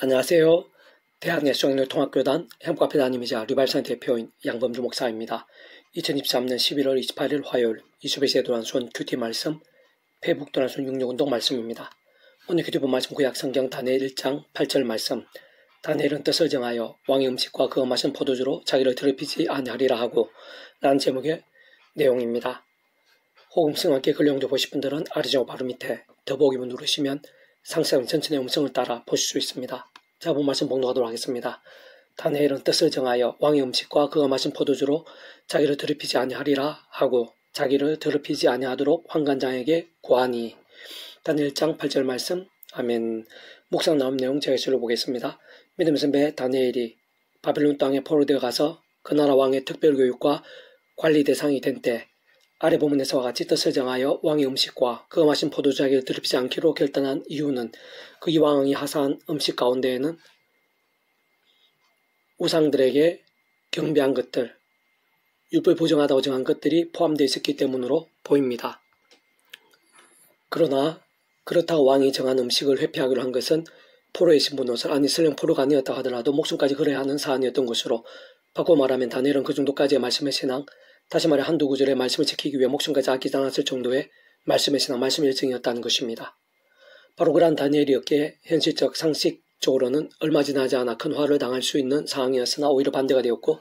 안녕하세요. 대한예수장로 통합교단 행복카페 담임이자 류발산 대표인 양범주 목사입니다. 2023년 11월 28일 화요일 이수배시에 도란손 큐티 말씀, 페북 도란손 66운동 말씀입니다. 오늘 큐티 본 말씀 구약 성경 다니엘 1장 8절 말씀. 다니엘은 뜻을 정하여 왕의 음식과 그거 마신 포도주로 자기를 더럽히지 아니하리라 하고 라는 제목의 내용입니다. 호응성 함께 글 내용 보실 분들은 아래쪽 바로 밑에 더보기문 누르시면 상세한 전체 내용 음성을 따라 보실 수 있습니다. 자, 본 말씀 봉독하도록 하겠습니다. 다니엘은 뜻을 정하여 왕의 음식과 그가 마신 포도주로 자기를 더럽히지 아니하리라 하고 자기를 더럽히지 아니하도록 환관장에게 고하니. 다니엘 1장 8절 말씀. 아멘. 묵상 나온 내용 제가 읽어보겠습니다. 믿음의 선배 다니엘이 바벨론 땅에 포로되어 가서 그 나라 왕의 특별교육과 관리 대상이 된 때 아래 부분에서와 같이 뜻을 정하여 왕의 음식과 그가 마신 포도주 자기를 더럽히지 않기로 결단한 이유는 그 이 왕이 하사한 음식 가운데에는 우상들에게 경배한 것들, 율법이 부정하다고 정한 것들이 포함되어 있었기 때문으로 보입니다. 그러나 그렇다고 왕이 정한 음식을 회피하기로 한 것은 포로의 신분옷을 아니 설령 포로가 아니었다 하더라도 목숨까지 걸어야 하는 사안이었던 것으로 바꿔 말하면 다니엘은 그 정도까지의 말씀의 신앙, 다시 말해 한두 구절의 말씀을 지키기 위해 목숨까지 아끼지 않았을 정도의 말씀의 신앙, 말씀의 열정이었다는 것입니다. 바로 그러한 다니엘이었기에 현실적 상식적으로는 얼마 지나지 않아 큰 화를 당할 수 있는 상황이었으나 오히려 반대가 되었고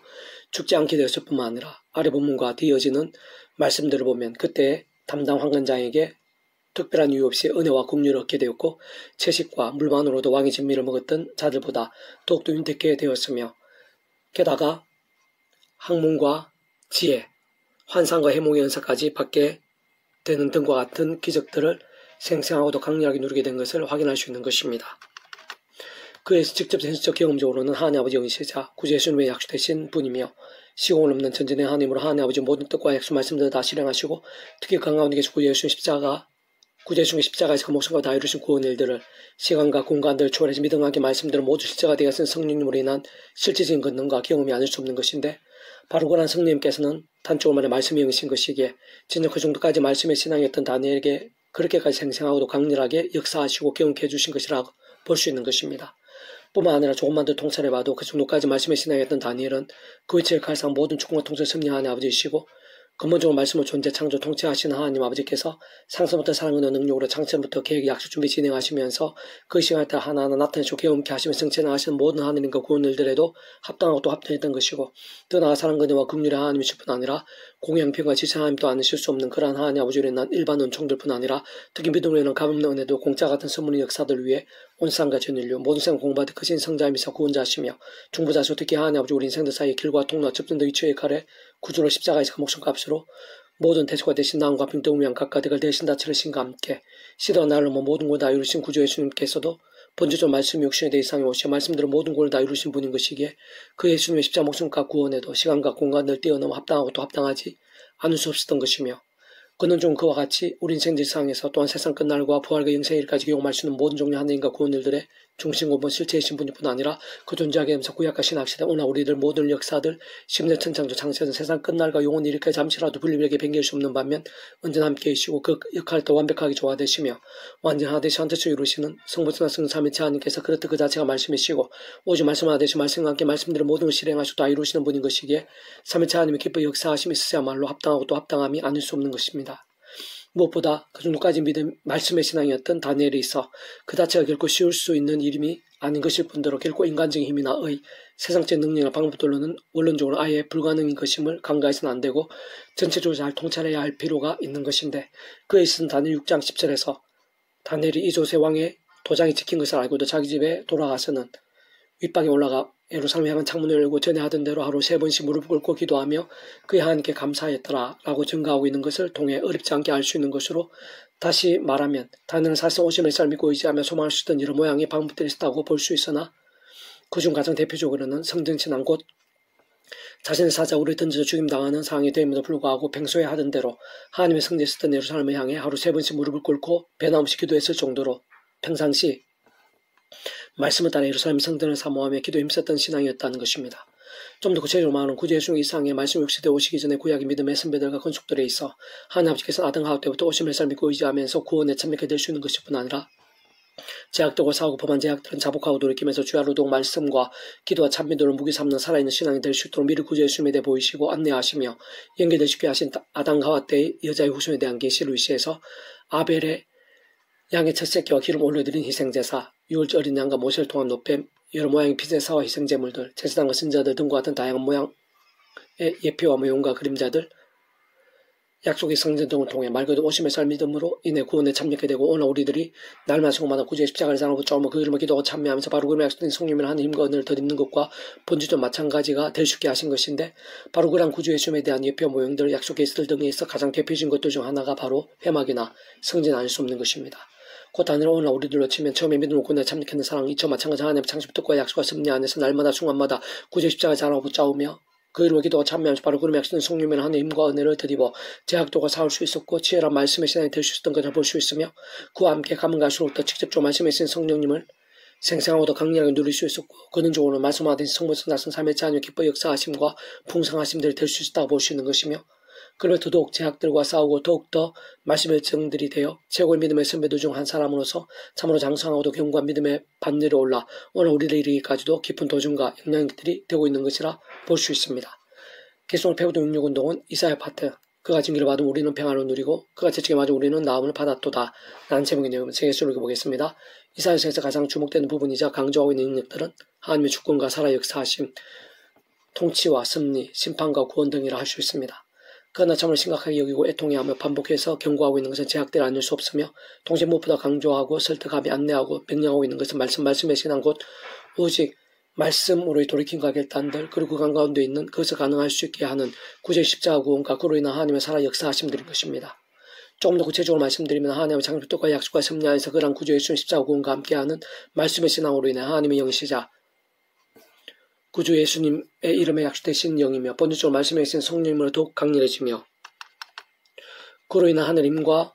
죽지 않게 되었을 뿐만 아니라 아래 본문과 뒤이어지는 말씀들을 보면 그때 담당 환관장에게 특별한 이유 없이 은혜와 긍휼을 얻게 되었고 채식과 물만으로도 왕의 진미를 먹었던 자들보다 더욱더 윤택하게 되었으며 게다가 학문과 지혜, 환상과 해몽의 은사까지 받게 되는 등과 같은 기적들을 생생하고도 강렬하게 누리게 된 것을 확인할 수 있는 것입니다. 그의 직접 현실적 경험적으로는 하나님 아버지 영이시자 구주 예수님의 약속되신 분이며 시공을 넘는 전진의 하나님으로 하나님 아버지 모든 뜻과 약속 말씀들을 다 실행하시고 특히 강가운데 계신 구주 예수님 구주 예수님의 십자가에서 그 목숨과 다 이루신 구원 일들을 시간과 공간들을 초월해서 믿음과 함께 말씀들을 모두 실제가 되어 쓴 성령님으로 인한 실질적인 권능과 경험이 아닐 수 없는 것인데 바로 그런 성령님께서는 단적으로 말해 말씀이 영이신 것이기에 진짜 그 정도까지 말씀의 신앙이었던 다니엘에게 그렇게까지 생생하고도 강렬하게 역사하시고 경험케 해주신 것이라고 볼 수 있는 것입니다. 뿐만 아니라 조금만 더 통찰해봐도 그 정도까지 말씀의 신앙이었던 다니엘은 그 위치를 칼상 모든 축복과 통찰 섭리하는 아버지이시고 근본적으로 말씀을 존재 창조 통치하시는 하나님 아버지께서 상서부터 사랑하는 능력으로 창세부터 계획 약속 준비 진행하시면서 그 시간에 따라 하나하나 나타내시고 경험케 하시며 성취하시는 모든 하나님과 구원 일들에도 합당하고 또 합당했던 것이고 또 나아 사랑 그녀와 긍휼의 하나님이실 뿐 아니라 공양평과 지체 하나님도 않으실 수 없는 그러한 하나님 아버지로 인한 일반 은총들 뿐 아니라 특히 믿음으로 인한 가없는 은혜도 공짜 같은 선물의 역사들 위해 온 세상과 전 인류 모든 세상 공부하듯 크신 성자이면서 구원자시며 중보자시고 특히 하나님 아버지 우리 인생들 사이의 길과 통로와 접전도 이치의 칼에 구주로 십자가에서 그 목숨값으로 모든 대속과 대신 나음과 평등을 위한 각각 대걸 대신 다 치르신과 함께 시대와 나를 넘어 모든 걸 다 이루신 구주 예수님께서도 번주적 말씀이 육신의 대 이상에 오시어 말씀대로 모든 걸 다 이루신 분인 것이기에 그 예수님의 십자가 목숨과 구원에도 시간과 공간을 뛰어넘어 합당하고 또 합당하지 않을 수 없었던 것이며 그는 좀 그와 같이 우리 인생들 상에서 또한 세상 끝날과 부활과 영생의 일까지 경험할 수 있는 모든 종류 하나님과 구원 일들의 중심 고본 실체이신 분뿐 아니라 그 존재하게 하면서 구약과 신학시대 오나 우리들 모든 역사들 심내 천창조 창세전 세상 끝날과 영원 일까지 잠시라도 불림에게 변개할 수 없는 반면 언제나 함께 계시고 그 역할을 또 완벽하게 조화되시며 완전하되시 한테서 이루시는 성부성과 성삼위체 하나님께서 그렇듯 그 자체가 말씀이시고 오직 말씀 하나되시 말씀과 함께 말씀들을 모든 걸 실행하시고 다 이루시는 분인 것이기에 삼위체 하나님의 기뻐 역사하심이 있으야말로 합당하고 또 합당함이 아닐 수 없는 것입니다. 무엇보다 그 정도까지 믿음, 말씀의 신앙이었던 다니엘에 있어 그 자체가 결코 쉬울 수 있는 일임이 아닌 것일 뿐더러 결코 인간적인 힘이나 세상적 능력이나 방법들로는 원론적으로 아예 불가능인 것임을 간과해서는 안 되고 전체적으로 잘 통찰해야 할 필요가 있는 것인데 그에 있은 다니엘 6장 10절에서 다니엘이 이조세 왕의 도장이 찍힌 것을 알고도 자기 집에 돌아가서는 윗방에 올라가 예루살렘 향한 창문을 열고 전에 하던 대로 하루 3번씩 무릎 꿇고 기도하며 그의 하나님께 감사했더라 라고 증가하고 있는 것을 통해 어렵지 않게 알 수 있는 것으로 다시 말하면 다니엘은 사실상 오심의 삶을 믿고 의지하며 소망할 수 있던 여러 모양의 방법들이 있었다고 볼 수 있으나 그중 가장 대표적으로는 성정신앙 곧 자신의 사자우를 던져 죽임당하는 상황이 됨에도 불구하고 평소에 하던 대로 하나님의 성전에 있었던 예루살렘을 향해 하루 3번씩 무릎을 꿇고 배나없이 기도했을 정도로 평상시 말씀을 따라 예루살렘 성전을 사모하며 기도에 힘썼던 신앙이었다는 것입니다. 좀 더 구체적으로 말하면 구주 예수 이상의 말씀 60대 오시기 전에 구약의 믿음의 선배들과 건축들에 있어 하나님 아버지께서 아담 하와 때부터 오심의 삶을 믿고 의지하면서 구원에 참여하게 될 수 있는 것일 뿐 아니라 제약되고 싸우고 범한 제약들은 자복하고 돌이키면서 주야 로동 말씀과 기도와 찬미도를 무기 삼는 살아있는 신앙이 될 수 있도록 미리 구주 예수님에 대해 보이시고 안내하시며 연결되시게 하신 아담 하와 때의 여자의 후손에 대한 계시를 위시해서 아벨의 양의 첫 새끼와 기름 올려드린 희생제사, 유월절 어린 양과 모세를 통한 노뱀, 여러 모양의 피제사와 희생제물들, 제사장과 선지자들 등과 같은 다양한 모양의 예표와 모형과 그림자들, 약속의 성전 등을 통해 말 그대로 오심의 살 믿음으로 인해 구원에 참여하게 되고 오늘 우리들이 날만 수고마다 구주의 십자가를 장하고 짜오며 그 이름을 기도하고 참여하면서 바로 그런 약속된 성령을 하는 힘과 은혜를 덧입는 것과 본주도 마찬가지가 될 수 있게 하신 것인데 바로 그러한 구주 예수님에 대한 예표 모형들, 약속의 예수들 등에 있어 가장 대표적인 것들 중 하나가 바로 회막이나 성전 아닐 수 없는 것입니다. 곧 단위로 오늘 우리들로 치면 처음에 믿음으로 구원에 참여하는 사랑 이처 마찬가지 하나님의 창조부 뜻과 약속과 섭리 안에서 날마다 순간마다 구주의 십자가를 장하고 짜오며 그 이름을 기도와 참여하면서 바로 그런 약속된 성령을 하는 힘과 은혜를 드리고 제약도가 사올 수 있었고 치열한 말씀의 신앙이 될 수 있었던 것을 볼 수 있으며 그와 함께 가면 갈수록 더 직접적으로 말씀에 쓰인 성령님을 생생하고 더 강렬하게 누릴 수 있었고 근원적으로 말씀하듯이 성모성 나선 삶의 자녀 기뻐 역사하심과 풍성하심들이 될 수 있다고 볼 수 있는 것이며 그러면 더더욱 제약들과 싸우고 더욱더 말씀의 정들이 되어 최고의 믿음의 선배들 중 한 사람으로서 참으로 장성하고도 견고한 믿음의 반열에 올라 오늘 우리를 이르기까지도 깊은 도전과 영향들이 되고 있는 것이라 볼 수 있습니다. 계속 배우도 육육운동은 이사야 파트 그가 징계를 받으면 우리는 평안을 누리고 그가 채찍에 맞아 우리는 나음을 받았도다 라는 제목의 내용을 세계수를 읽어보겠습니다. 이사야서에서 가장 주목되는 부분이자 강조하고 있는 능력들은 하나님의 주권과 살아 역사하심, 통치와 섭리, 심판과 구원 등이라 할 수 있습니다. 그러나 참을 심각하게 여기고 애통해하며 반복해서 경고하고 있는 것은 제약대로 아닐 수 없으며 동시에 무엇보다 강조하고 설득하며 안내하고 명령하고 있는 것은 말씀의 신앙 곧 오직 말씀으로의 돌이킴과 결단들 그리고 그 가운데 있는 그것을 가능할 수 있게 하는 구주의 십자가 구원과 그로 인한 하나님의 살아 역사하심들인 것입니다. 조금 더 구체적으로 말씀드리면 하나님의 창조 뜻과 약속과 섭리 안에서 그러한 구주의 예수님 십자가 구원과 함께하는 말씀의 신앙으로 인해 하나님의 영시자 구주 예수님의 이름에 약속되신 영이며 본질적으로 말씀에 있는 성령님으로 더욱 강렬해지며 그로 인한 하늘임과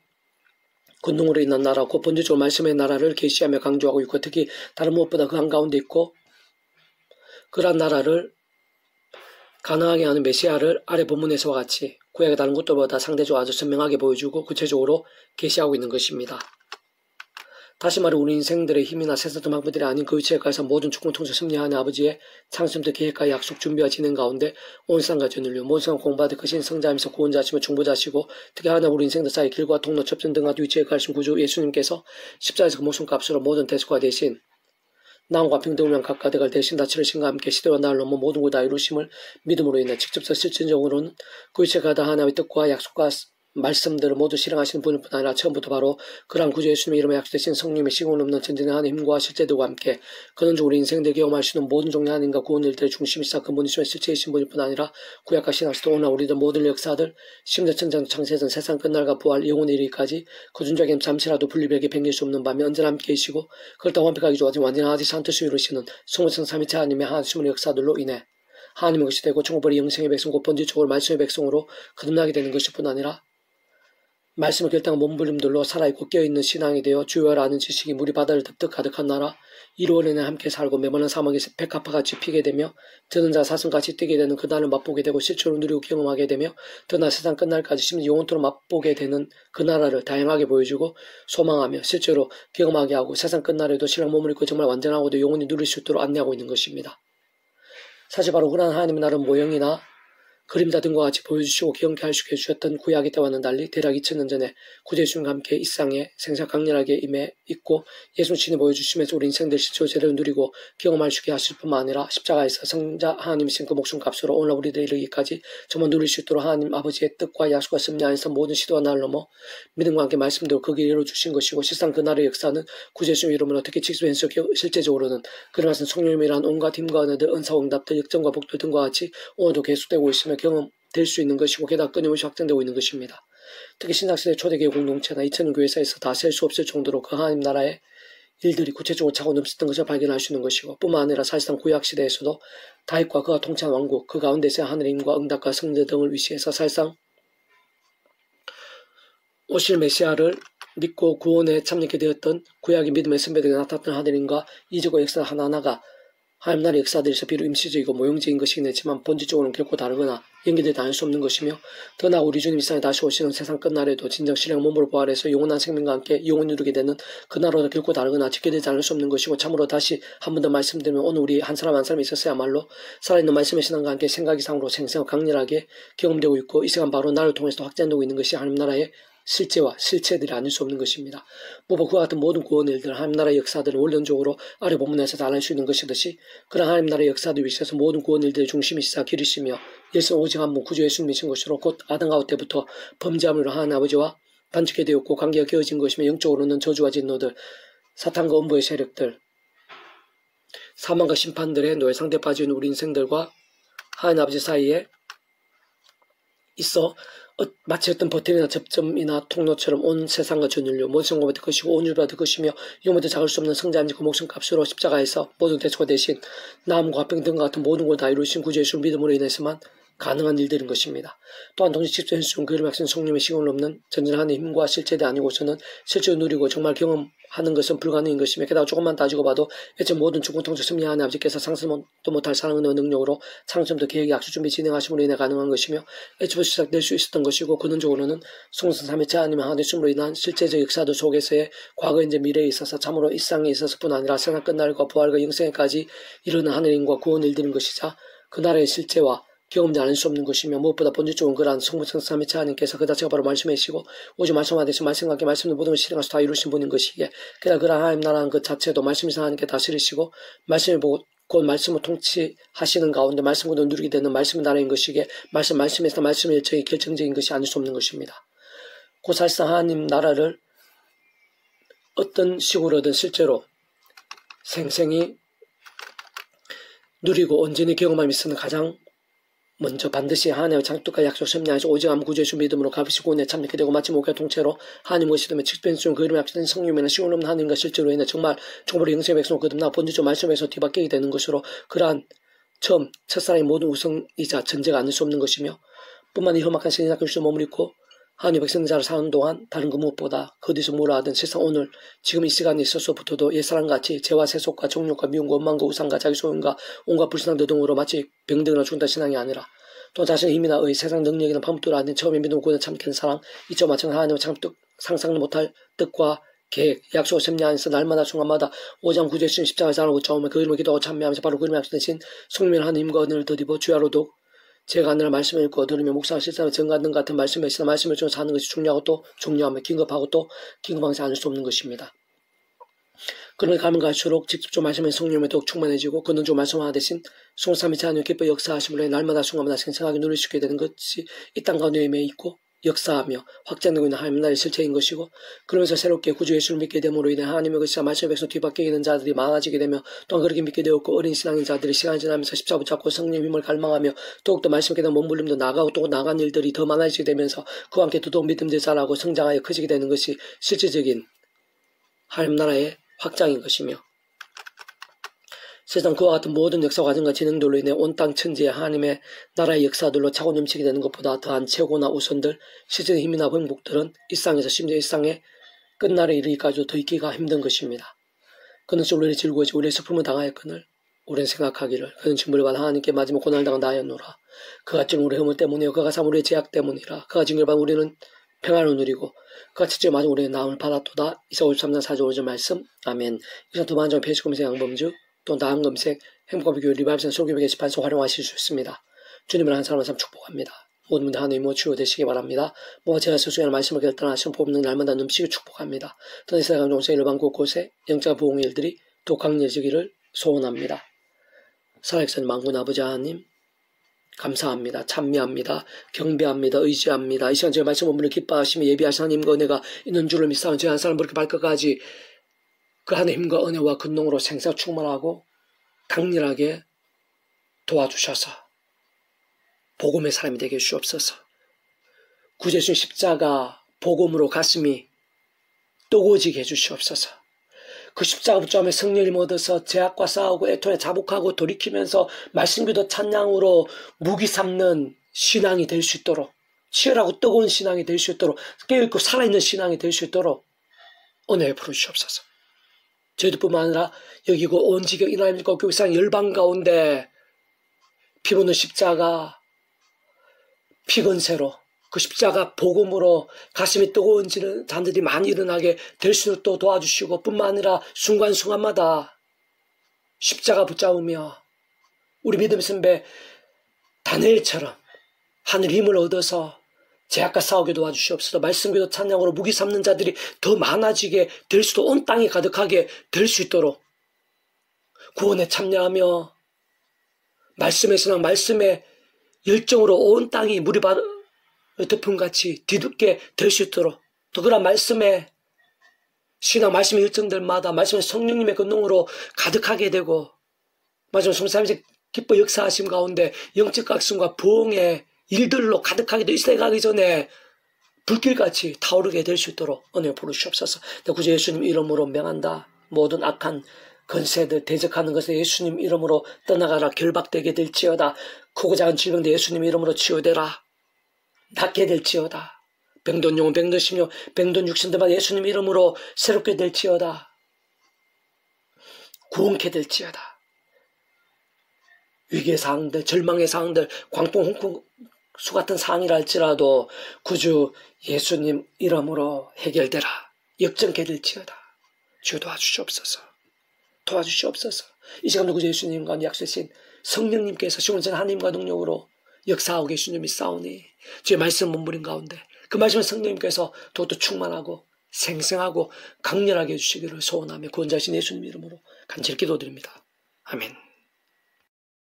권능으로 인한 나라 곧 본질적으로 말씀의 나라를 계시하며 강조하고 있고 특히 다른 무엇보다 그 한가운데 있고 그러한 나라를 가능하게 하는 메시아를 아래 본문에서와 같이 구약의 다른 것들보다 상대적으로 아주 선명하게 보여주고 구체적으로 계시하고 있는 것입니다. 다시 말해 우리 인생들의 힘이나 세상의 방법들이 아닌 그 위치에 가서 모든 주권 통치 섭리하는 아버지의 창심도 계획과 약속 준비와 진행 가운데 온 세상과 전인류 모든 세상 공부받을 것인 성자이면서 구원자시며 중보자시고 특히 하나 우리 인생들 사이 길과 통로 접전 등과 위치에 가신 구주 예수님께서 십자가에서 그 목숨값으로 모든 대속화 대신 나음과 평등을 위한 각각 대갈 대신 다 치르신과 함께 시대와 나를 넘어 모든 걸 다 이루심을 믿음으로 인해 직접적 실질적으로는 그 위치에 가다 하나님의 뜻과 약속과 말씀들을 모두 실행하시는 분뿐 아니라 처음부터 바로 그러한 구주 예수님의 이름에 약속되신 성령님의 시공을 없는 전진의 하나님의 힘과 실제들과 함께 그는 우리 인생들 경험할 수 있는 모든 종류의 하나님과 구원 일들의 중심이사 근본이시며 실체이신 분뿐 아니라 구약과 신학시도 오늘 우리들 모든 역사들 심대천장 창세전 세상 끝날과 부활 영혼의 이르기까지 그 존재에게 잠시라도 분리되게 변길 수 없는 밤에 언제나 함께 계시고 그렇다 완벽하게 좋아진 완전하지 않은 뜻을 이루시는 성모성 삼위체 하나님의 하나님의 역사들로 인해 하나님의 것이 되고 천국벌이 영생의 백성 곧 본질적으로 말씀의 백성으로 거듭나게 되는 것일 뿐 아니라 말씀을 결정한 몸부림들로 살아있고 깨어있는 신앙이 되어 주여라 아는 지식이 물이 바다를 득득 가득한 나라 이루어내내 함께 살고 메마른 사막에 백합화같이 피게 되며 드는 자 사슴같이 뛰게 되는 그날을 맛보게 되고 실제로 누리고 경험하게 되며 드나 세상 끝날까지 심지어 영원토록 맛보게 되는 그 나라를 다양하게 보여주고 소망하며 실제로 경험하게 하고 세상 끝날에도 신랑 몸을 입고 정말 완전하고도 영원히 누릴 수 있도록 안내하고 있는 것입니다. 사실 바로 그러한 하나님의 나라는 모형이나 그림자 등과 같이 보여주시고 기억케 할 수 있게 해주셨던 구약의 때와는 달리 대략 2000년 전에 구주 예수님과 함께 이 세상에 생사 강렬하게 임해 있고 예수 친히 보여주시면서 우리 인생들 실제로 제대로 누리고 경험할 수 있게 하실 뿐만 아니라 십자가에서 성자 하나님이신 그 목숨 값으로 오늘 우리들 이르기까지 정말 누릴 수 있도록 하나님 아버지의 뜻과 약속과 섭리 안에서 모든 시도와 날을 넘어 믿음과 함께 말씀대로 그 길을 이루어주신 것이고 실상 그 날의 역사는 구주 예수님 이름으로 특히 직수현석 실제적으로는 그런 말씀 성령님이란 온갖 힘과 은혜들 은사와 응답들 역정과 복들 등과 같이 오늘도 계속되고 있으며 경험될 수 있는 것이고 게다가 끊임없이 확장되고 있는 것입니다. 특히 신학시대 초대교회 공동체나 2000년 교회사에서 다 셀 수 없을 정도로 그 하나님 나라의 일들이 구체적으로 차고 넘쳤던 것을 발견할 수 있는 것이고 뿐만 아니라 사실상 구약시대에서도 다윗과 그가 통치한 왕국 그 가운데서의 하늘의 힘과 응답과 성대 등을 위시해서 사실상 오실 메시아를 믿고 구원에 참여하게 되었던 구약의 믿음의 선배들에게 나타났던 하늘의 힘과 이적과 역사 하나하나가 하나님 나라의 역사들에서 비록 임시적이고 모형적인 것이긴 했지만 본질적으로는 결코 다르거나 연결되지 않을 수 없는 것이며 더 나아 우리 주님 이 땅에 다시 오시는 세상 끝날에도 진정 신령 몸으로 부활해서 영원한 생명과 함께 영원히 누리게 되는 그 나라도 결코 다르거나 지켜되지 않을 수 없는 것이고 참으로 다시 한 번 더 말씀드리면 오늘 우리 한 사람 한 사람이 있었어야말로 살아있는 말씀의 신앙과 함께 생각 이상으로 생생하고 강렬하게 경험되고 있고 이 시간 바로 나를 통해서 확장되고 있는 것이 하나님 나라의 실제와 실체들이 아닐 수 없는 것입니다. 무엇보다 그와 같은 모든 구원의 일들 하나님 나라의 역사들은 원론적으로 아래 본문에서 잘 알 수 있는 것이듯이 그러나 하나님 나라의 역사들 위해서 모든 구원의 일들의 중심이시자 길이시며 예수는 오직 한 분 구주 예수님이신 것으로 곧 아담 하와 때부터 범죄함으로 하나님 아버지와 단축해 되었고 관계가 깨어진 것이며 영적으로는 저주와 진노들 사탄과 음부의 세력들 사망과 심판들의 노예 상태에 빠진 우리 인생들과 하나님 아버지 사이에 있어 마치 어떤 버튼이나 접점이나 통로처럼 온 세상과 전 인류 모든 성공을 될 것이고 온 율과 될 것이며 영원히 작을 수 없는 성자인지 그 목숨값으로 십자가에서 모든 대초가 대신 나음과 화평 등과 같은 모든 걸 다 이루신 구주 예수를 믿음으로 인해서만 가능한 일들인 것입니다. 또한 동시에 직접 현수중 그를 막신 성령의 시공을 넘는 전진하는 힘과 실체대 아니고서는 실제로 누리고 정말 경험하는 것은 불가능인 것이며 게다가 조금만 따지고 봐도 애초에 모든 중공통적 승리하는 아버지께서 상상도 못할 사랑의 능력으로 창조부터 계획의 약수 준비 진행하심으로 인해 가능한 것이며 애초부터 시작될 수 있었던 것이고 근원적으로는 성선 삼위체 아니면 하나님의 숨으로 인한 실제적 역사들 속에서의 과거 현재 미래에 있어서 참으로 일상에 있어서뿐 아니라 세상 끝날과 부활과 영생에까지 이르는 하늘인과 구원 일들인 것이자 그 나라의 실제와 경험되지 않을 수 없는 것이며 무엇보다 본질적인 그러한 성부성 삼위체 하나님께서 그 자체가 바로 말씀이시고 오직 말씀하듯이 말씀과 함께 말씀의 모든 실행하셔서 다 이루신 분인 것이기에 게다가 그러한 하나님 나라는 그 자체도 말씀이신 하나님께 다스리시고 말씀을 보고 곧 말씀을 통치하시는 가운데 말씀으로 누리게 되는 말씀의 나라인 것이기에 말씀에서 말씀의 일정이 결정적인 것이 아닐 수 없는 것입니다. 그 사실상 하나님 나라를 어떤 식으로든 실제로 생생히 누리고 온전히 경험함이 있으는 가장 먼저 반드시 하나님의 장독과 약속 섭리하시고 오직 한 구주 예수 믿음으로 값이 구원에 참여하게 되고 마치 목회 통째로 하나님 것이되며 직변수용 그 이름에 합치는 성령이나 시온 없는 하나님과 실제로 인해 정말 영생의 백성을 거듭나 본질적 말씀에서 뒤바뀌게 되는 것으로 그러한 첫사랑의 모든 우성이자 전제가 아닐 수 없는 것이며 뿐만 아니라 험악한 신약 교수로 머무르고 하나님의 백성자를 사는 동안 다른 그 무엇보다 어디서 뭐라 하든 세상 오늘 지금 이 시간에 있어서부터도 옛사람같이 죄와 세속과 정욕과 미움과 원망과 우상과 자기 소용과 온갖 불신앙 등으로 마치 병들거나 죽는다 신앙이 아니라 또 자신의 힘이나 의 세상 능력이나 방법도 아닌 처음에 믿음 구원에 참견 사랑 이점 마찬가지 하나님의 참뜻 상상 못할 뜻과 계획 약속을 섭리 안에서 날마다 순간마다 오장 구주의 신 십자가에서 하나님을 붙잡으며 그 이름을 기도하고 참여하면서 바로 그 이름에 합치신 성령의 하나님과 은혜를 덧입어 주야로도 제가 하늘의 말씀을 읽고 들으며 묵상을 실상을 증거하는 같은 말씀을 있으나 말씀을 좀 사는 것이 중요하고 또 중요하며 긴급하고 또 긴급하지 않을 수 없는 것입니다. 그러면 가면 갈수록 직접적 말씀의 성령에 더욱 충만해지고 그는 좀 말씀하나 대신 성삼위체 하나님의 기뻐 역사하심으로 날마다 순간마다 생생하게 누릴 수 있게 되는 것이 이 땅 가운데 임해 있고 역사하며 확장되고 있는 하나님 나라의 실체인 것이고 그러면서 새롭게 구주 예수를 믿게 됨으로 인해 하나님의 것이자 말씀의 백성 뒤바뀌게 되는 자들이 많아지게 되며 또한 그렇게 믿게 되었고 어린 신앙인 자들이 시간이 지나면서 십자가 붙잡고 성령의 힘을 갈망하며 더욱더 말씀에 대한 몸부림도 나가고 또 나간 일들이 더 많아지게 되면서 그와 함께 더더욱 믿음들 자라고 성장하여 커지게 되는 것이 실질적인 하나님 나라의 확장인 것이며 세상 그와 같은 모든 역사 과정과 진행들로 인해 온 땅 천지의 하나님의 나라의 역사들로 차고 넘치게 되는 것보다 더한 최고나 우선들 실제의 힘이나 행복들은 일상에서 심지어 일상의 끝날에 이르기까지도 더 있기가 힘든 것입니다. 그는 우리를 즐거워지고 우리의 슬픔을 당하였거늘 우리는 생각하기를 그는 징벌을 받아 하나님께 맞으며 고난을 당한 나였노라. 그가 ጭ는 우리의 허물 때문이요 그가 삼 우리의 제약 때문이라. 그가 징벌을 받아 우리는 평안을 누리고 그가 직접 맞은 우리의 나음을 받았도다. 이사 53장 4절 5절 말씀. 아멘. 이상 두 번째 페이지 검색 양범주 또 다음 검색 행복과 비교 리바이브선 소규모 게시판에서 활용하실 수 있습니다. 주님을 한 사람 한 사람 축복합니다. 모든 분들 하나님의 모치로 되시기 바랍니다. 뭐가 제가 소중한 말씀을 결단하시면 뽑는 날마다 넘치게 축복합니다. 또한 이스라엘 강종생 일반 곳곳에 영적 부흥의 일들이 또 강렬해지기를 소원합니다. 살아계신 만군 아버지 하나님 감사합니다. 찬미합니다. 경배합니다. 의지합니다. 이 시간 제 말씀 본문을 기뻐하시며 예비하신 하나님과 은혜가 있는 줄을 믿사오니 제 한 사람 그렇게 발끝까지 그 하나님과 은혜와 근능으로 생사 충만하고 강렬하게 도와주셔서 복음의 사람이 되게 해주옵소서. 구제주신 십자가 복음으로 가슴이 뜨거워지게 해주시옵소서. 그 십자가 붙잡음에 승리를 얻어서 죄악과 싸우고 애통에 자복하고 돌이키면서 말씀기도 찬양으로 무기 삼는 신앙이 될 수 있도록 치열하고 뜨거운 신앙이 될 수 있도록 깨어있고 살아있는 신앙이 될 수 있도록 은혜에 부르시옵소서. 저희들뿐만 아니라 여기고 온 지경 이나님과 교회상 열방 가운데 피부는 십자가 피건새로 그 십자가 복음으로 가슴이 뜨거워지는 자들이 많이 일어나게 될 수 있도록 또 도와주시고 뿐만 아니라 순간순간마다 십자가 붙잡으며 우리 믿음 선배 다니엘처럼 하늘 힘을 얻어서 제약과 싸우게 도와주시옵소서. 말씀기도 찬양으로 무기 삼는 자들이 더 많아지게 될 수도 온 땅이 가득하게 될 수 있도록 구원에 참여하며 말씀의 신앙, 말씀의 열정으로 온 땅이 물이 덮음같이 뒤덮게 될 수 있도록 또 그런 말씀의 신앙, 말씀의 열정들마다 말씀의 성령님의 권능으로 가득하게 되고 마지막 성삼위일체 기뻐 역사하심 가운데 영적 각성과 부흥의 일들로 가득하게 이 시대 가기 전에 불길같이 타오르게 될 수 있도록 은혜 부르시옵소서. 구주 예수님 이름으로 명한다. 모든 악한 건세들 대적하는 것에 예수님 이름으로 떠나가라. 결박되게 될지어다. 크고 작은 질병도 예수님 이름으로 치유되라. 낫게 될지어다. 병든 영혼, 병든 심령, 병든 육신들만 예수님 이름으로 새롭게 될지어다. 구원케 될지어다. 위기의 상황들, 절망의 상황들, 광풍, 홍풍수 같은 상황이라 할지라도 구주 예수님 이름으로 해결되라. 역전케 될지어다. 주여 도와주시옵소서. 도와주시옵소서. 이 시간도 구주 예수님과 약속하신 성령님께서 시원한 하나님과 능력으로 역사하고 계신 줄이 싸우니 주의 말씀 문무린 가운데 그 말씀을 성령님께서 더욱더 충만하고 생생하고 강렬하게 해주시기를 소원하며 구원자신 예수님 이름으로 간절히 기도드립니다. 아멘.